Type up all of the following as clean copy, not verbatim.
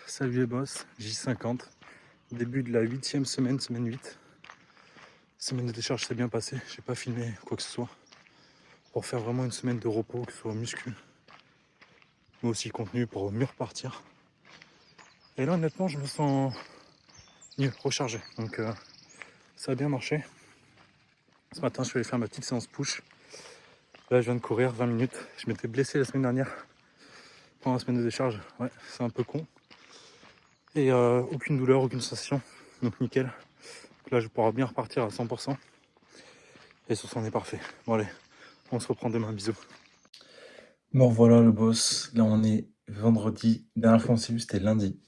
Salut les boss, J50, début de la 8e semaine, semaine 8. Semaine de décharge s'est bien passée, j'ai pas filmé quoi que ce soit. Pour faire vraiment une semaine de repos, que ce soit muscu, mais aussi contenu pour mieux repartir. Et là honnêtement je me sens mieux, rechargé, donc ça a bien marché. Ce matin je suis allé faire ma petite séance push. Là je viens de courir 20 minutes, je m'étais blessé la semaine dernière pendant la semaine de décharge, ouais c'est un peu con. Et aucune douleur, aucune sensation, donc nickel. Donc là je vais pouvoir bien repartir à 100%. Et ce c'en est parfait. Bon allez, on se reprend demain, bisous. Bon voilà le boss, là on est vendredi. La dernière fois on s'est vu c'était lundi.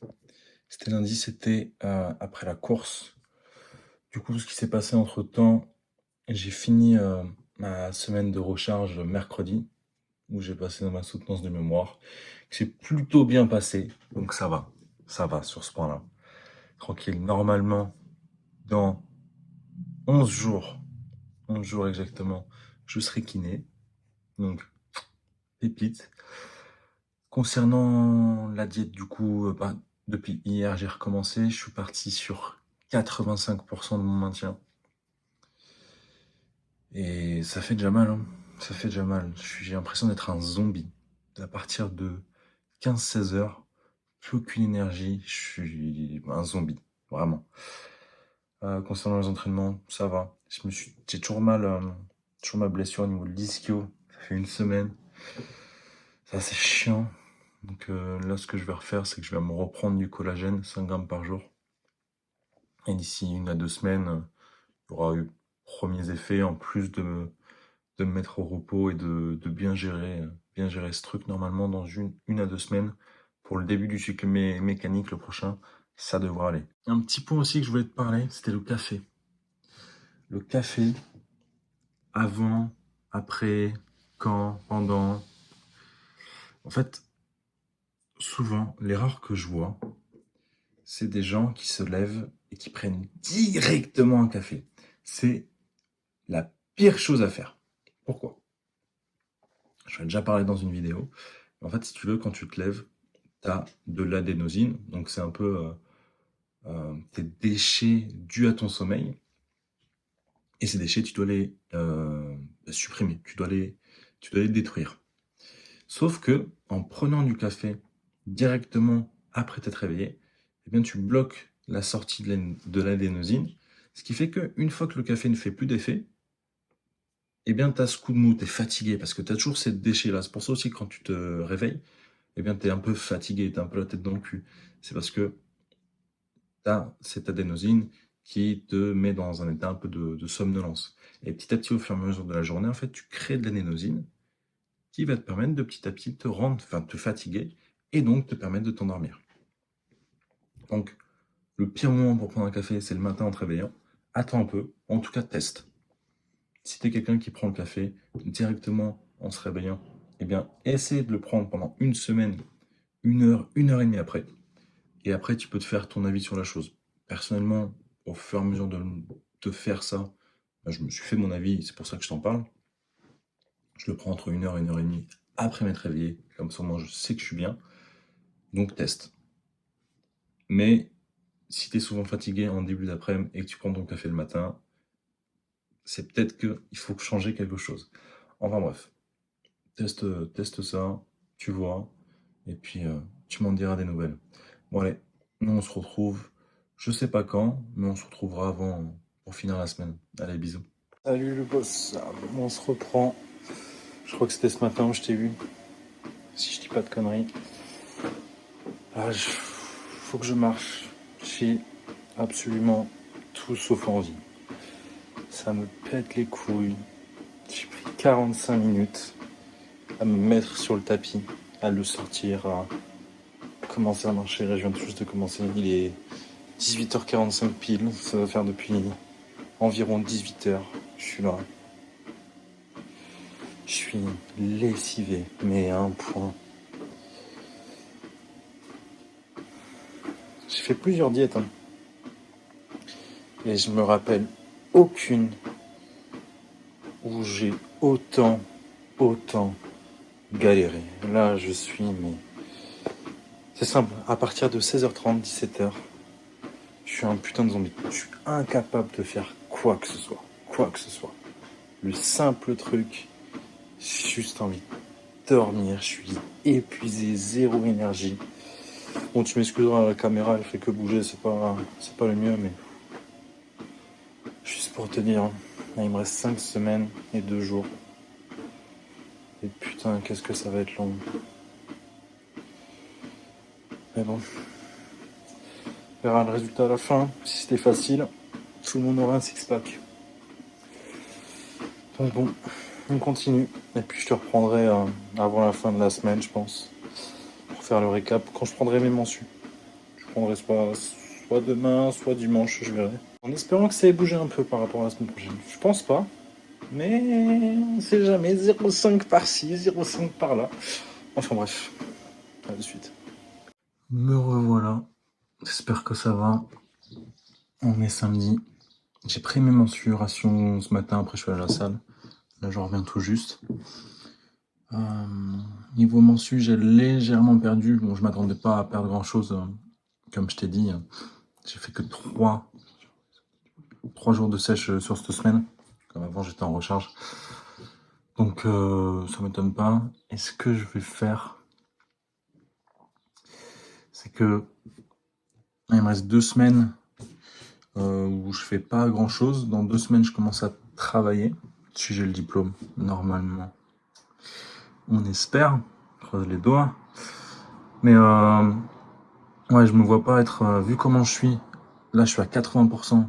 C'était après la course. Du coup ce qui s'est passé entre temps, j'ai fini ma semaine de recharge mercredi, où j'ai passé dans ma soutenance de mémoire, qui s'est plutôt bien passé, donc ça va sur ce point-là. Tranquille, normalement dans 11 jours exactement, je serai kiné, donc pépite. Concernant la diète, du coup, depuis hier, j'ai recommencé. Je suis parti sur 85% de mon maintien. Et ça fait déjà mal, hein. Ça fait déjà mal. J'ai l'impression d'être un zombie. À partir de 15-16 heures, plus aucune énergie. Je suis un zombie, vraiment. Concernant les entraînements, ça va. J'ai toujours ma blessure au niveau de l'ischio. Ça fait une semaine. Ça, c'est chiant. Donc là, ce que je vais refaire, c'est que je vais me reprendre du collagène, 5 grammes par jour. Et d'ici 1 à 2 semaines, il y aura eu premiers effets, en plus de me mettre au repos et de bien gérer ce truc. Normalement, dans 1 à 2 semaines, pour le début du cycle mécanique, le prochain, ça devrait aller. Un petit point aussi que je voulais te parler, c'était le café. Le café, avant, après, quand, pendant. En fait, souvent, l'erreur que je vois, c'est des gens qui se lèvent et qui prennent directement un café. C'est la pire chose à faire. Pourquoi? J'en ai déjà parlé dans une vidéo. En fait, si tu veux, quand tu te lèves, tu as de l'adénosine. Donc, c'est un peu tes déchets dus à ton sommeil. Et ces déchets, tu dois les supprimer. Tu dois les détruire. Sauf que, en prenant du café directement après t'être réveillé, eh bien, tu bloques la sortie de l'adénosine. Ce qui fait qu'une fois que le café ne fait plus d'effet, eh bien, tu as ce coup de mou, tu es fatigué parce que tu as toujours ces déchets-là. C'est pour ça aussi que quand tu te réveilles, eh bien, tu es un peu fatigué, tu as un peu la tête dans le cul. C'est parce que tu as cette adénosine qui te met dans un état un peu de somnolence. Et petit à petit, au fur et à mesure de la journée, en fait, tu crées de l'adénosine qui va te permettre de petit à petit te fatiguer et donc te permettre de t'endormir. Donc, le pire moment pour prendre un café, c'est le matin en te réveillant. Attends un peu, en tout cas, teste. Si tu es quelqu'un qui prend le café directement en se réveillant, eh bien, essaie de le prendre pendant une semaine, 1 heure, 1 heure et demie après. Et après, tu peux te faire ton avis sur la chose. Personnellement, au fur et à mesure de faire ça, je me suis fait mon avis, c'est pour ça que je t'en parle. Je le prends entre 1 heure et 1 heure et demie après m'être réveillé. Comme ça, moi, je sais que je suis bien. Donc, teste. Mais si tu es souvent fatigué en début d'après-midi et que tu prends ton café le matin, c'est peut-être qu'il faut changer quelque chose. Enfin bref, teste ça, tu vois, et puis tu m'en diras des nouvelles. Bon allez, nous on se retrouve, je sais pas quand, mais on se retrouvera avant pour finir la semaine. Allez, bisous. Salut le boss, on se reprend. Je crois que c'était ce matin où je t'ai vu, si je dis pas de conneries. Faut que je marche. J'ai absolument tout sauf envie. Ça me pète les couilles. J'ai pris 45 minutes à me mettre sur le tapis, à le sortir, à commencer à marcher. Là, je viens tout juste de commencer. Il est 18h45 pile. Ça va faire depuis environ 18h. Je suis là. Je suis lessivé, mais à un point. J'ai fait plusieurs diètes, hein. Et je me rappelle aucune où j'ai autant galéré. Là, je suis, mais C'est simple, à partir de 16h30, 17h, je suis un putain de zombie. Je suis incapable de faire quoi que ce soit. Quoi que ce soit. Le simple truc, j'ai juste envie de dormir, je suis épuisé, zéro énergie. Bon, tu m'excuseras, la caméra elle fait que bouger, c'est pas le mieux, mais juste pour te dire, là, il me reste 5 semaines et 2 jours. Et putain, qu'est-ce que ça va être long. Mais bon, on verra le résultat à la fin. Si c'était facile, tout le monde aurait un six-pack. Donc bon, on continue. Et puis je te reprendrai avant la fin de la semaine, je pense, pour faire le récap, quand je prendrai mes mensus. Je prendrai soit demain, soit dimanche, je verrai. En espérant que ça ait bougé un peu par rapport à la semaine prochaine. Je pense pas, mais on sait jamais. 0,5 par-ci, 0,5 par-là. Enfin bref, à de suite. Me revoilà. J'espère que ça va. On est samedi. J'ai pris mes mensurations ce matin, après je suis allé à la salle. Là, je reviens tout juste. Niveau mensu, j'ai légèrement perdu. Bon, je m'attendais pas à perdre grand chose. Comme je t'ai dit, j'ai fait que 3 jours de sèche sur cette semaine. Comme avant, j'étais en recharge. Donc, ça m'étonne pas. Et ce que je vais faire, c'est que il me reste 2 semaines où je fais pas grand chose. Dans 2 semaines, je commence à travailler. Si j'ai le diplôme, normalement. On espère, croise les doigts. Mais ouais, je me vois pas être, vu comment je suis, là je suis à 80%.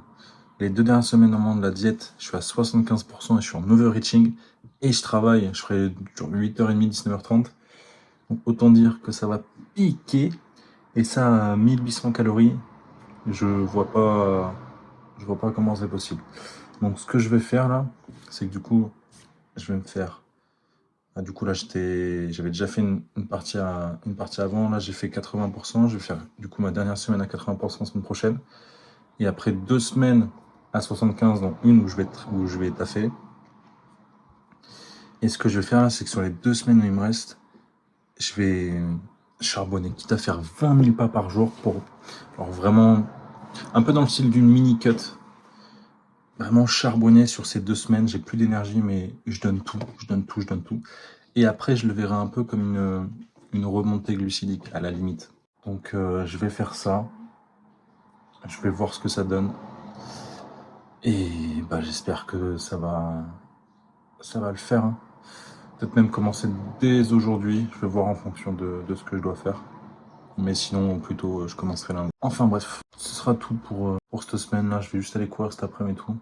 Les 2 dernières semaines au moment de la diète, je suis à 75% et je suis en overreaching. Et je travaille, je ferai genre 8h30, 19h30. Donc autant dire que ça va piquer. Et ça à 1800 calories, je vois pas comment c'est possible. Donc ce que je vais faire là, c'est que du coup, je vais me faire... du coup là j'avais déjà fait une partie avant, là j'ai fait 80%, je vais faire du coup ma dernière semaine à 80% la semaine prochaine. Et après 2 semaines à 75, dont une où je vais taffer. Et ce que je vais faire là, c'est que sur les 2 semaines où il me reste, je vais charbonner, quitte à faire 20 000 pas par jour pour alors vraiment un peu dans le style d'une mini cut. Vraiment charbonner sur ces 2 semaines, j'ai plus d'énergie, mais je donne tout. Et après, je le verrai un peu comme une remontée glucidique à la limite. Donc je vais faire ça. Je vais voir ce que ça donne. Et bah, j'espère que ça va le faire. Hein. Peut-être même commencer dès aujourd'hui. Je vais voir en fonction de ce que je dois faire. Mais sinon, plutôt, je commencerai lundi. Enfin bref, ce sera tout pour cette semaine-là. Je vais juste aller courir cet après-midi et tout.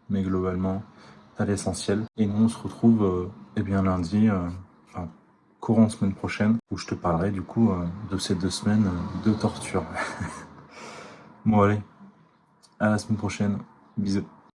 Mais globalement, à l'essentiel. Et nous, on se retrouve eh bien lundi, courant semaine prochaine, où je te parlerai du coup de ces 2 semaines de torture. Bon allez, à la semaine prochaine. Bisous.